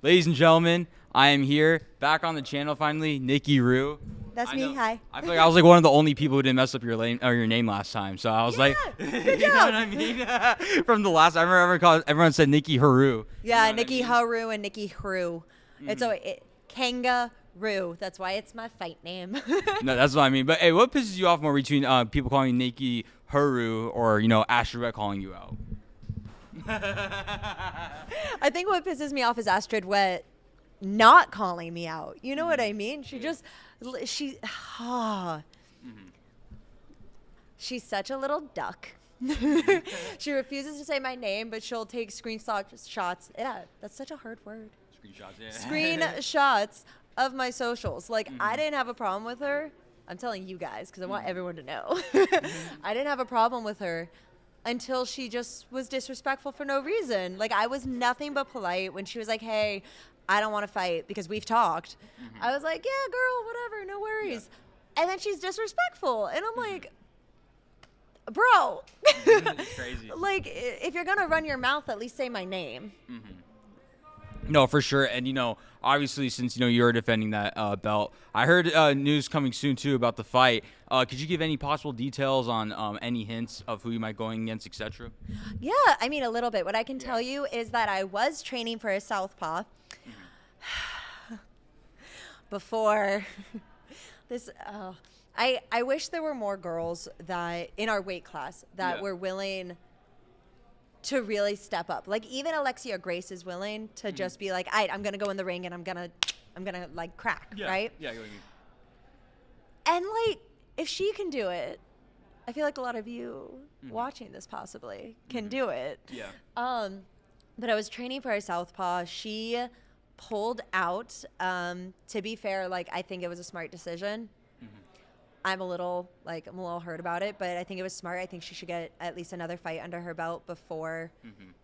Ladies and gentlemen, I am here back on the channel finally. Nikki Rue. That's me. Hi. I feel like I was like one of the only people who didn't mess up your name last time. So I was like, good you know job. what I mean? From the last, I remember everyone said Nikki Haru. Yeah, You know Nikki what I mean? Haru and Nikki Haru. It's Kangaroo. That's why it's my fight name. No, that's what I mean. But hey, what pisses you off more between people calling you Nikki Haru or Astrid calling you out? I think what pisses me off is Astrid Wett not calling me out. You know what I mean? She's such a little duck. She refuses to say my name, but she'll take screenshots. Yeah, that's such a hard word. Screenshots, yeah. Screenshots of my socials. Like, I didn't have a problem with her. I'm telling you guys because I want everyone to know. I didn't have a problem with her until she just was disrespectful for no reason. Like, I was nothing but polite when she was like, hey, I don't want to fight because we've talked. I was like, yeah, girl, whatever, no worries. Yeah. And then she's disrespectful. And I'm like, bro. It's crazy. Like, if you're going to run your mouth, at least say my name. No, for sure. And, obviously, since, you're defending that belt, I heard news coming soon, too, about the fight. Could you give any possible details on any hints of who you might going against, etc.? Yeah, I mean, a little bit. What I can tell you is that I was training for a southpaw before this. I wish there were more girls that in our weight class that were willing to really step up. Like, even Alexia Grace is willing to just be like, I'm gonna go in the ring and I'm gonna like crack, right? Yeah. And like, if she can do it, I feel like a lot of you watching this possibly can do it. Yeah. But I was training for a southpaw. She pulled out. To be fair, like, I think it was a smart decision. I'm a little hurt about it, but I think it was smart. I think she should get at least another fight under her belt before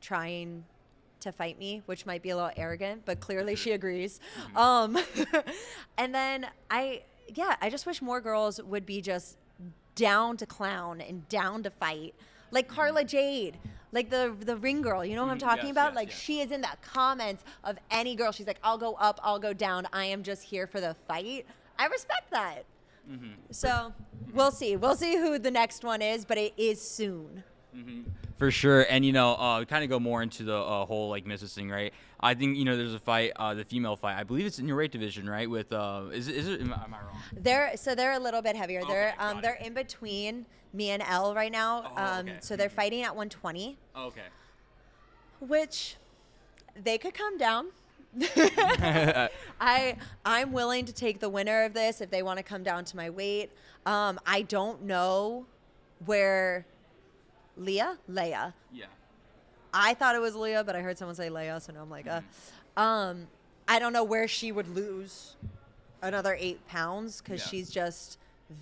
trying to fight me, which might be a little arrogant, but clearly she agrees. And then I just wish more girls would be just down to clown and down to fight. Like Carla Jade, like the ring girl, you know what I'm talking about? Like, she is in the comments of any girl. She's like, I'll go up, I'll go down. I am just here for the fight. I respect that. So we'll see. We'll see who the next one is, but it is soon. For sure. And, kind of go more into the whole, like, Mrs. thing, right? I think, there's a fight, the female fight. I believe it's in your weight division, right? With, is it, am I wrong? They're a little bit heavier. Okay, they're in between me and Elle right now. Okay. So they're fighting at 120. Okay. Which they could come down. I'm willing to take the winner of this if they want to come down to my weight. I don't know where Leia. Yeah. I thought it was Leah, but I heard someone say Leia, so now I'm like, I don't know where she would lose another 8 pounds because she's just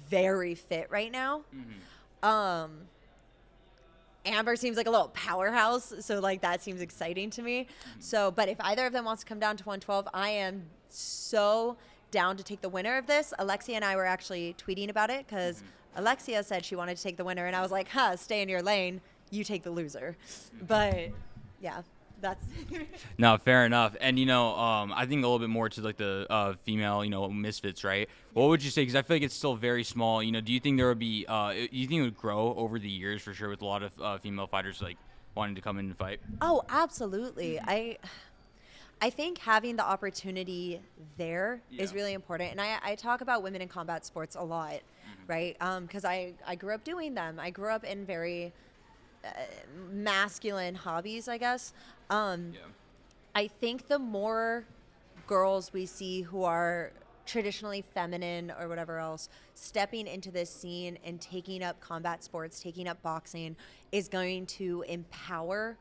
very fit right now. Amber seems like a little powerhouse, so like that seems exciting to me. So, but if either of them wants to come down to 112, I am so down to take the winner of this. Alexia and I were actually tweeting about it because Alexia said she wanted to take the winner, and I was like, stay in your lane. You take the loser. But yeah, that's No, fair enough. And, I think a little bit more to like the female, misfits, right? What would you say? Because I feel like it's still very small. Do you think there would be, do you think it would grow over the years for sure with a lot of female fighters like wanting to come in and fight? Oh, absolutely. I think having the opportunity there is really important. And I talk about women in combat sports a lot, right? Because I grew up doing them. I grew up in very masculine hobbies, I guess. I think the more girls we see who are traditionally feminine or whatever else stepping into this scene and taking up combat sports, taking up boxing, is going to empower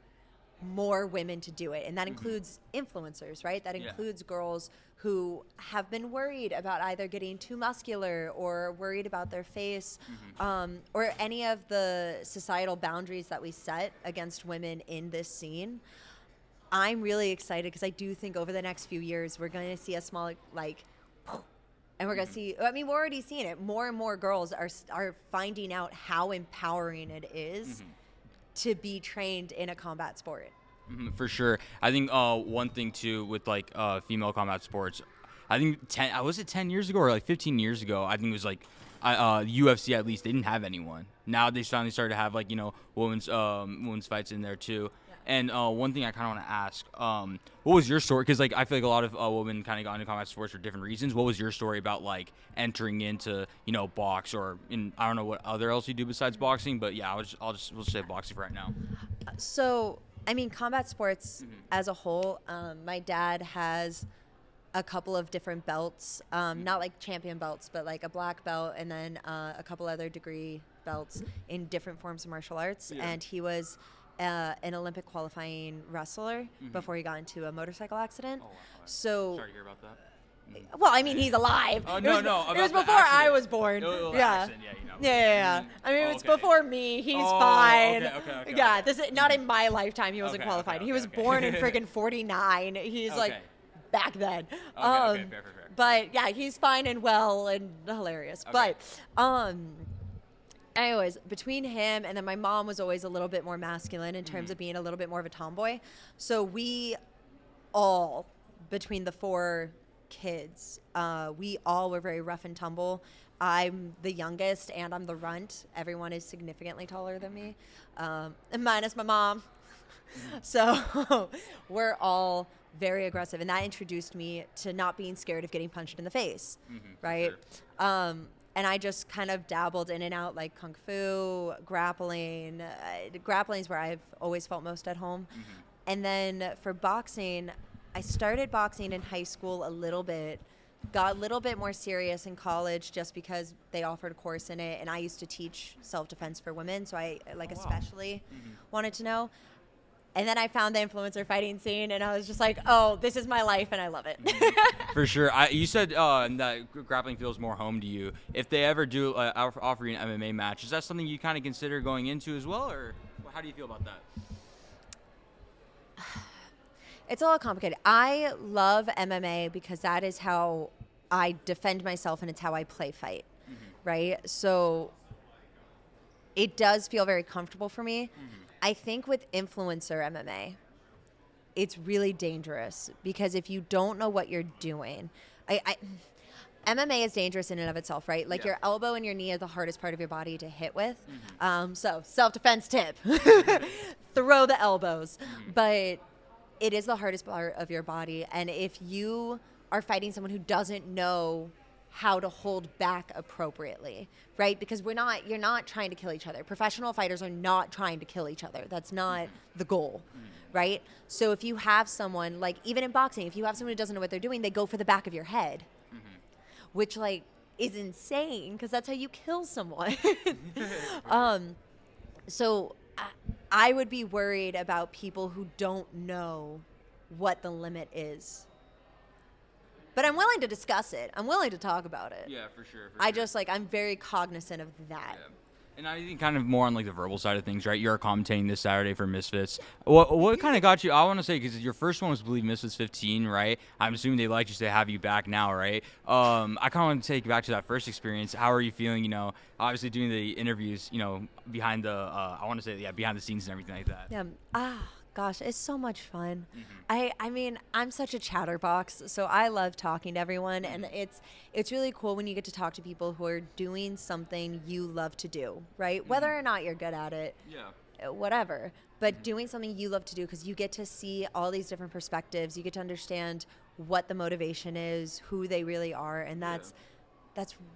more women to do it. And that includes influencers, right? That includes girls who have been worried about either getting too muscular or worried about their face, or any of the societal boundaries that we set against women in this scene. I'm really excited because I do think over the next few years we're going to see a small, like, and we're going to see, I mean, we're already seeing it. More and more girls are finding out how empowering it is to be trained in a combat sport. For sure. I think one thing too with like female combat sports, I think was it 10 years ago or like 15 years ago? I think it was like UFC at least they didn't have anyone. Now they finally started to have like women's fights in there too. And one thing I kind of want to ask, what was your story? Because like I feel like a lot of women kind of got into combat sports for different reasons. What was your story about like entering into box or I don't know what other else you do besides boxing, but yeah, we'll say boxing for right now. So I mean, combat sports as a whole. My dad has a couple of different belts, not like champion belts, but like a black belt and then a couple other degree belts in different forms of martial arts. Yeah. And he was an Olympic qualifying wrestler before he got into a motorcycle accident. Oh, wow. So sorry to hear about that. Well, I mean, he's alive. It was before I was born. Yeah. Yeah. I mean, it's before me. He's fine. Okay. Yeah, this is not in my lifetime. He wasn't qualified. He was born in friggin' 49. He's like back then. Fair. But yeah, he's fine and well and hilarious. Okay. But anyways, between him and then my mom was always a little bit more masculine in terms of being a little bit more of a tomboy. So we all, between the 4 kids, we all were very rough and tumble. I'm the youngest and I'm the runt. Everyone is significantly taller than me, minus my mom. So we're all very aggressive, and that introduced me to not being scared of getting punched in the face, right? Sure. And I just kind of dabbled in and out, like kung fu, grappling. Grappling is where I've always felt most at home. And then for boxing, I started boxing in high school a little bit, got a little bit more serious in college just because they offered a course in it, and I used to teach self-defense for women, so I especially wanted to know. And then I found the influencer fighting scene, and I was just like, oh, this is my life, and I love it. For sure. You said that grappling feels more home to you. If they ever do offer you an MMA match, is that something you kind of consider going into as well, or how do you feel about that? It's a little complicated. I love MMA because that is how I defend myself, and it's how I play fight, right? So it does feel very comfortable for me. I think with influencer MMA, it's really dangerous because if you don't know what you're doing, MMA is dangerous in and of itself, right? Like your elbow and your knee are the hardest part of your body to hit with. So self-defense tip, throw the elbows. But it is the hardest part of your body. And if you are fighting someone who doesn't know how to hold back appropriately, right? Because you're not trying to kill each other. Professional fighters are not trying to kill each other. That's not the goal, right? So if you have someone, like even in boxing, if you have someone who doesn't know what they're doing, they go for the back of your head, which like is insane because that's how you kill someone. So I would be worried about people who don't know what the limit is. But I'm willing to discuss it. I'm willing to talk about it. Yeah, for sure. I'm very cognizant of that. Yeah. And I think kind of more on like the verbal side of things, right? You're commentating this Saturday for Misfits. What kind of got you? I want to say because your first one was, I believe, Misfits 15, right? I'm assuming they liked you to have you back now, right? I kind of want to take you back to that first experience. How are you feeling? Obviously doing the interviews, behind the I want to say behind the scenes and everything like that. Yeah. Gosh, it's so much fun. I mean, I'm such a chatterbox, so I love talking to everyone, and it's really cool when you get to talk to people who are doing something you love to do, right? Whether or not you're good at it, whatever. But doing something you love to do because you get to see all these different perspectives. You get to understand what the motivation is, who they really are, and that's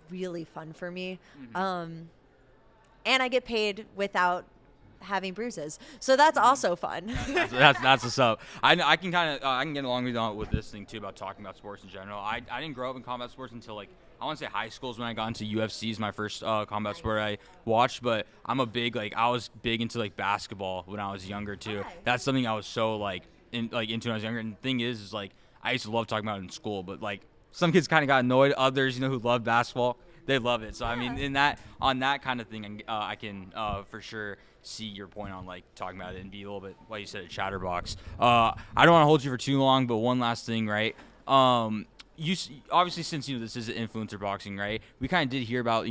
really fun for me. And I get paid without having bruises, so that's also fun. that's what's up. I can kind of I can get along with this thing too about talking about sports in general. I didn't grow up in combat sports until like I want to say high school is when I got into UFC is my first combat sport I watched. But I'm I was big into like basketball when I was younger too. Okay. That's something I was so into when I was younger. And the thing is like I used to love talking about it in school, but like some kids kind of got annoyed. Others who love basketball, they love it. So I mean on that kind of thing I can for sure see your point on like talking about it and be a little bit, like you said, a chatterbox. I don't want to hold you for too long, but one last thing, right? You obviously, since this is influencer boxing, right? We kind of did hear about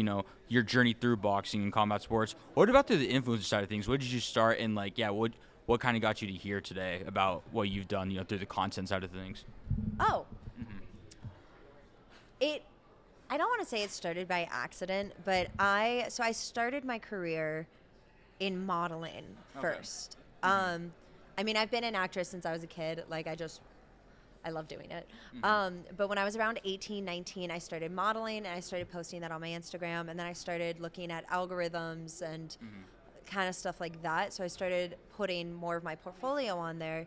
your journey through boxing and combat sports. What about the influencer side of things? What did you start and what kind of got you to here today about what you've done, through the content side of things? Oh. I don't want to say it started by accident, but I started my career in modeling first. I mean, I've been an actress since I was a kid. Like, I love doing it. But when I was around 18, 19, I started modeling, and I started posting that on my Instagram, and then I started looking at algorithms and kind of stuff like that. So I started putting more of my portfolio on there,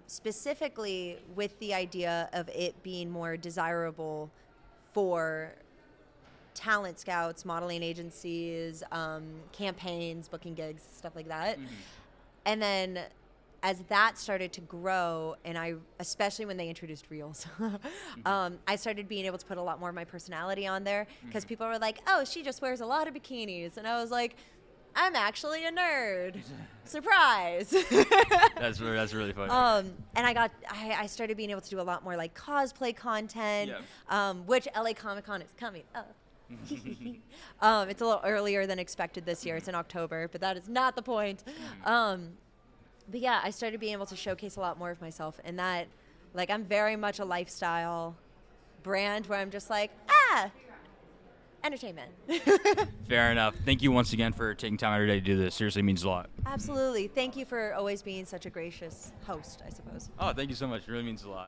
specifically with the idea of it being more desirable for talent scouts, modeling agencies, campaigns, booking gigs, stuff like that. And then as that started to grow, and especially when they introduced Reels, I started being able to put a lot more of my personality on there, because people were like, oh, she just wears a lot of bikinis. And I was like, I'm actually a nerd. Surprise. That's really funny. And I started being able to do a lot more like cosplay content, which LA Comic Con is coming up. It's a little earlier than expected this year. It's in October, but that is not the point. But yeah, I started being able to showcase a lot more of myself, and that, like, I'm very much a lifestyle brand where I'm just like, entertainment. Fair enough. Thank you once again for taking time out of your day to do this. Seriously, means a lot. Absolutely. Thank you for always being such a gracious host, I suppose. Oh, thank you so much. It really means a lot.